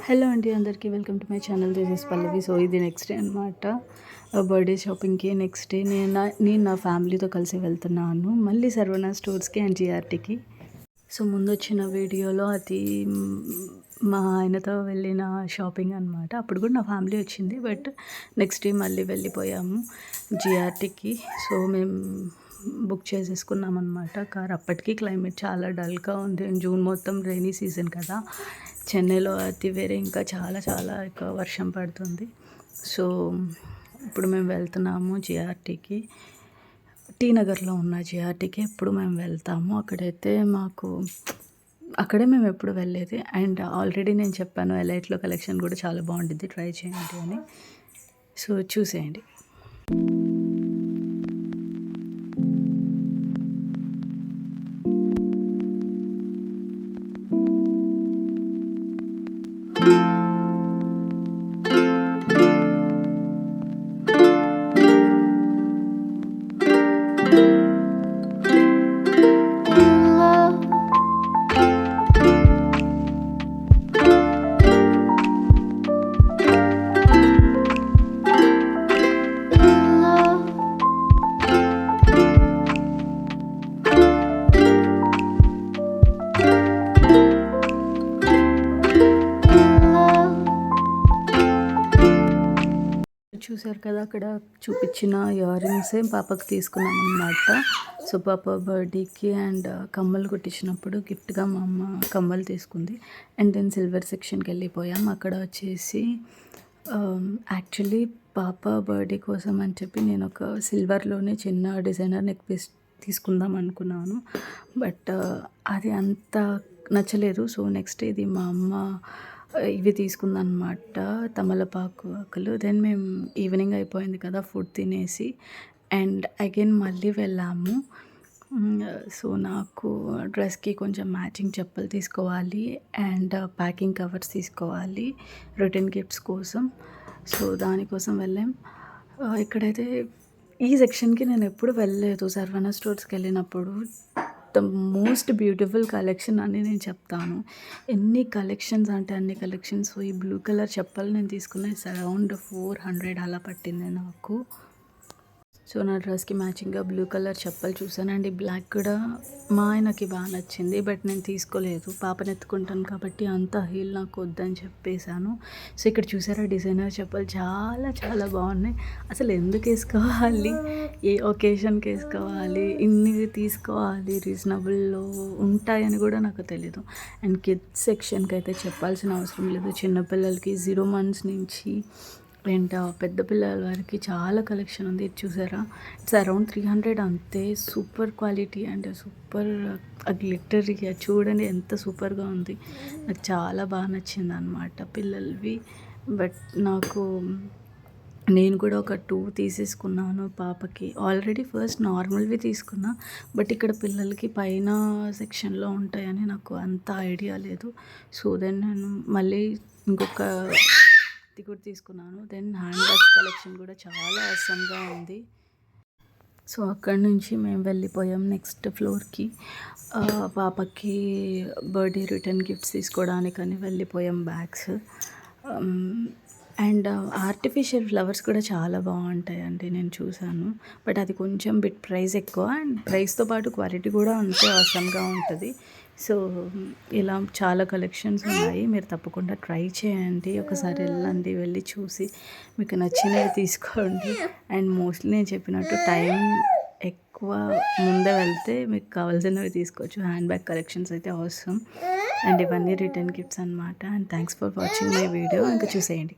Hello అండి, అందరికీ welcome to my channel. This is Pallavi. So ఇది నెక్స్ట్ డే అనమాట, బర్త్డే షాపింగ్కి. నెక్స్ట్ డే నేను నా ఫ్యామిలీతో కలిసి వెళ్తున్నాను మళ్ళీ సర్వనా స్టోర్స్కి అండ్ జిఆర్టీకి. సో ముందు వచ్చిన వీడియోలో అది మా ఆయనతో వెళ్ళిన షాపింగ్ అనమాట. అప్పుడు కూడా నా ఫ్యామిలీ వచ్చింది, బట్ నెక్స్ట్ డే మళ్ళీ వెళ్ళిపోయాము జిఆర్టీకి. సో మేము బుక్ చేసేసుకున్నాం అనమాట కార్. అప్పటికి క్లైమేట్ చాలా డల్గా ఉంది. జూన్ మొత్తం రైనీ సీజన్ కదా, చెన్నైలో అతి వేరే ఇంకా చాలా చాలా ఎక్కువ వర్షం పడుతుంది. సో ఇప్పుడు మేము వెళ్తున్నాము జిఆర్టీకి. టీ నగర్లో ఉన్న జిఆర్టీకి ఎప్పుడు మేము వెళ్తాము. అక్కడే మేము ఎప్పుడు వెళ్ళేది. అండ్ ఆల్రెడీ నేను చెప్పాను ఎలైట్లో కలెక్షన్ కూడా చాలా బాగుంటుంది, ట్రై చేయండి అని. సో చూసేయండి. చూసారు కదా, అక్కడ చూపించిన ఇయర్ రింగ్సే పాపకు తీసుకున్నాం అనమాట. సో పాప బర్త్డేకి అండ్ కమ్మలు కుట్టించినప్పుడు గిఫ్ట్గా మా అమ్మ కమ్మలు తీసుకుంది. అండ్ దెన్ సిల్వర్ సెక్షన్కి వెళ్ళిపోయాం. అక్కడ వచ్చేసి యాక్చువల్లీ పాప బర్త్డే కోసం అని చెప్పి నేను ఒక సిల్వర్లోనే చిన్న డిజైనర్ నెక్ పీస్ తీసుకుందాం అనుకున్నాను, బట్ అది అంత నచ్చలేదు. సో నెక్స్ట్ ఇది మా అమ్మ ఇవి తీసుకుందనమాట, తమలపాకు ఆకులు. దెన్ మేము ఈవినింగ్ అయిపోయింది కదా, ఫుడ్ తినేసి అండ్ అగైన్ మళ్ళీ వెళ్ళాము. సో నాకు డ్రెస్కి కొంచెం మ్యాచింగ్ చెప్పులు తీసుకోవాలి అండ్ ప్యాకింగ్ కవర్స్ తీసుకోవాలి రిటర్న్ గిఫ్ట్స్ కోసం. సో దానికోసం వెళ్ళాం. ఇక్కడైతే ఈ సెక్షన్కి నేను ఎప్పుడు వెళ్ళలేదు. సర్వనా స్టోర్స్కి వెళ్ళినప్పుడు ద మోస్ట్ బ్యూటిఫుల్ కలెక్షన్ అని నేను చెప్తాను. ఎన్ని కలెక్షన్స్ అంటే అన్ని కలెక్షన్స్. సో ఈ బ్లూ కలర్ చెప్పలు నేను తీసుకున్నది అరౌండ్ 400 అలా పట్టింది నాకు. సో నా డ్రెస్కి మ్యాచింగ్గా బ్లూ కలర్ చెప్పలు చూసానండి. బ్లాక్ కూడా మా ఆయనకి బాగా నచ్చింది, బట్ నేను తీసుకోలేదు. పాపను ఎత్తుకుంటాను కాబట్టి అంత హీల్ నాకు వద్దని చెప్పేశాను. సో ఇక్కడ చూసారా, డిజైనర్ చెప్పలు చాలా చాలా బాగున్నాయి. అసలు ఎందుకు వేసుకోవాలి, ఏ ఒకేషన్కి వేసుకోవాలి, ఇన్ని తీసుకోవాలి, రీజనబుల్లో ఉంటాయని కూడా నాకు తెలీదు. అండ్ కిడ్స్ సెక్షన్కి అయితే చెప్పాల్సిన అవసరం లేదు. చిన్నపిల్లలకి 0 months నుంచి అండ్ పెద్ద పిల్లల వారికి చాలా కలెక్షన్ ఉంది. ఇది చూసారా, ఇట్స్ అరౌండ్ 300 అంతే. Super quality and super glitter చూడండి ఎంత సూపర్గా ఉంది. నాకు చాలా బాగా నచ్చింది అనమాట పిల్లలవి. బట్ నేను కూడా ఒక 2 తీసేసుకున్నాను పాపకి. ఆల్రెడీ ఫస్ట్ నార్మల్వి తీసుకున్నా, బట్ ఇక్కడ పిల్లలకి పైన సెక్షన్లో ఉంటాయని నాకు అంత ఐడియా లేదు. సో దెన్ నేను మళ్ళీ ఇంకొక కూడా తీసుకున్నాను. దెన్ హ్యాండ్ బ్యాగ్స్ కలెక్షన్ కూడా చాలా అవసరంగా ఉంది. సో అక్కడి నుంచి మేము వెళ్ళిపోయాం నెక్స్ట్ ఫ్లోర్కి. పాపకి బర్త్డే రిటర్న్ గిఫ్ట్స్ తీసుకోవడానికని వెళ్ళిపోయాం, బ్యాగ్స్. అండ్ ఆర్టిఫిషియల్ ఫ్లవర్స్ కూడా చాలా బాగుంటాయండి, నేను చూసాను. బట్ అది కొంచెం బిట్ ప్రైస్ ఎక్కువ, అండ్ ప్రైస్తో పాటు క్వాలిటీ కూడా అంతే అవసరంగా ఉంటుంది. సో ఇలా చాలా కలెక్షన్స్ ఉన్నాయి, మీరు తప్పకుండా ట్రై చేయండి. ఒకసారి వెళ్ళి చూసి మీకు నచ్చినవి తీసుకోండి. అండ్ మోస్ట్లీ నేను చెప్పినట్టు టైం ఎక్కువ ముందే వెళ్తే మీకు కావాల్సినవి తీసుకోవచ్చు. హ్యాండ్ బ్యాగ్ కలెక్షన్స్ అయితే అవసరం. అండ్ ఇవన్నీ రిటర్న్ గిఫ్ట్స్ అనమాట. And thanks for watching my video. ఇంకా చూసేయండి.